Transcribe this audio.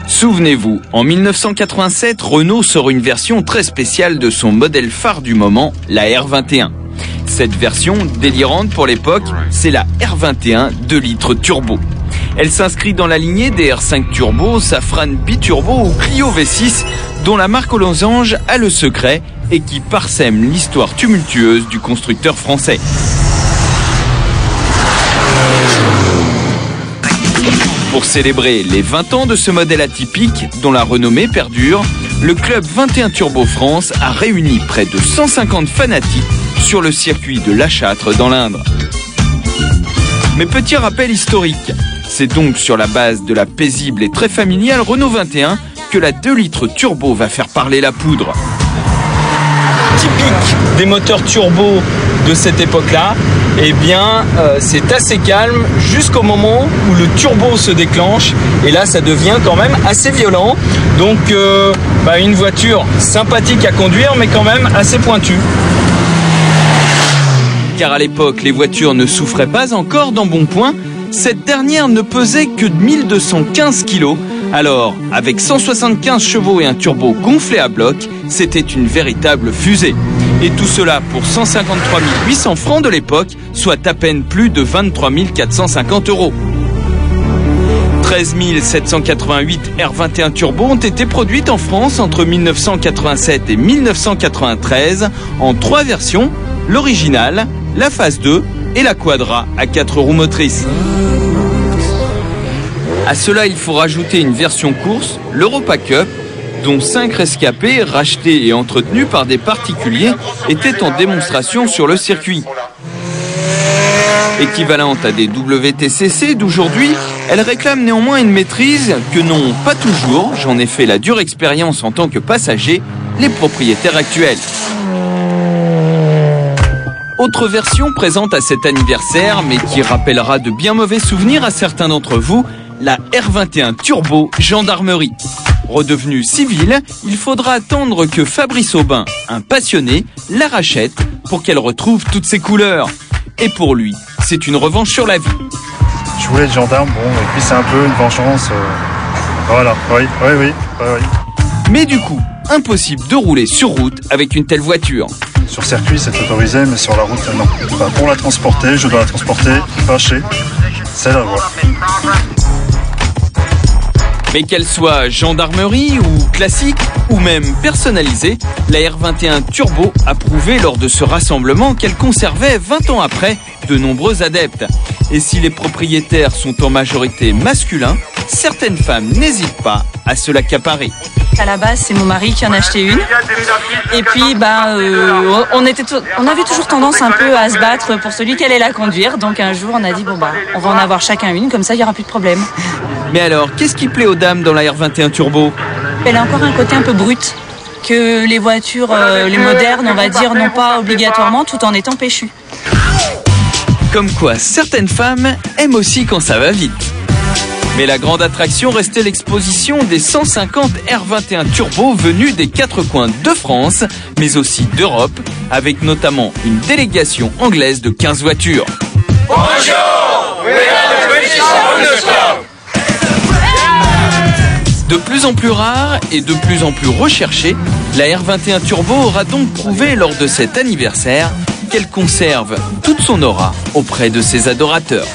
Souvenez-vous, en 1987, Renault sort une version très spéciale de son modèle phare du moment, la R21. Cette version, délirante pour l'époque, c'est la R21 2 litres turbo. Elle s'inscrit dans la lignée des R5 Turbo, Safran Biturbo ou Clio V6, dont la marque aux losanges a le secret et qui parsème l'histoire tumultueuse du constructeur français. Pour célébrer les 20 ans de ce modèle atypique, dont la renommée perdure, le club 21 Turbo France a réuni près de 150 fanatiques sur le circuit de La Châtre dans l'Indre. Mais petit rappel historique, c'est donc sur la base de la paisible et très familiale Renault 21 que la 2 litres turbo va faire parler la poudre. Typique des moteurs turbo de cette époque-là, eh bien c'est assez calme jusqu'au moment où le turbo se déclenche et là ça devient quand même assez violent. Donc une voiture sympathique à conduire mais quand même assez pointue. Car à l'époque les voitures ne souffraient pas encore d'embonpoint, cette dernière ne pesait que 1215 kg. Alors, avec 175 chevaux et un turbo gonflé à bloc, c'était une véritable fusée. Et tout cela pour 153 800 francs de l'époque, soit à peine plus de 23 450 €. 13 788 R21 Turbo ont été produites en France entre 1987 et 1993 en 3 versions, l'original, la phase 2 et la Quadra à 4 roues motrices. À cela, il faut rajouter une version course, l'Europa Cup, dont 5 rescapés, rachetés et entretenus par des particuliers, étaient en démonstration sur le circuit. Équivalente à des WTCC d'aujourd'hui, elle réclame néanmoins une maîtrise que n'ont pas toujours, j'en ai fait la dure expérience en tant que passager, les propriétaires actuels. Autre version présente à cet anniversaire, mais qui rappellera de bien mauvais souvenirs à certains d'entre vous, la R21 Turbo Gendarmerie. Redevenu civil, il faudra attendre que Fabrice Aubin, un passionné, la rachète pour qu'elle retrouve toutes ses couleurs. Et pour lui, c'est une revanche sur la vie. Je voulais être gendarme, et puis c'est un peu une vengeance. Voilà, oui. Mais du coup, impossible de rouler sur route avec une telle voiture. Sur circuit, c'est autorisé, mais sur la route, non. Pour la transporter, je dois la transporter, fâcher. C'est la voie. Mais qu'elle soit gendarmerie ou classique, ou même personnalisée, la R21 Turbo a prouvé lors de ce rassemblement qu'elle conservait 20 ans après de nombreux adeptes. Et si les propriétaires sont en majorité masculins, certaines femmes n'hésitent pas à se l'accaparer. À la base, c'est mon mari qui en a acheté une. Et puis, on avait toujours tendance un peu à se battre pour celui qui allait la conduire. Donc un jour, on a dit, on va en avoir chacun une, comme ça, il n'y aura plus de problème. Mais alors, qu'est-ce qui plaît aux dames dans la R21 Turbo ? Elle a encore un côté un peu brut, que les voitures, les modernes, on va dire, n'ont pas obligatoirement, tout en étant péchues. Comme quoi, certaines femmes aiment aussi quand ça va vite. Mais la grande attraction restait l'exposition des 150 R21 Turbo venus des 4 coins de France, mais aussi d'Europe, avec notamment une délégation anglaise de 15 voitures. Bonjour, we are the British Motorsport. De plus en plus rare et de plus en plus recherchée, la R21 Turbo aura donc prouvé lors de cet anniversaire qu'elle conserve toute son aura auprès de ses adorateurs.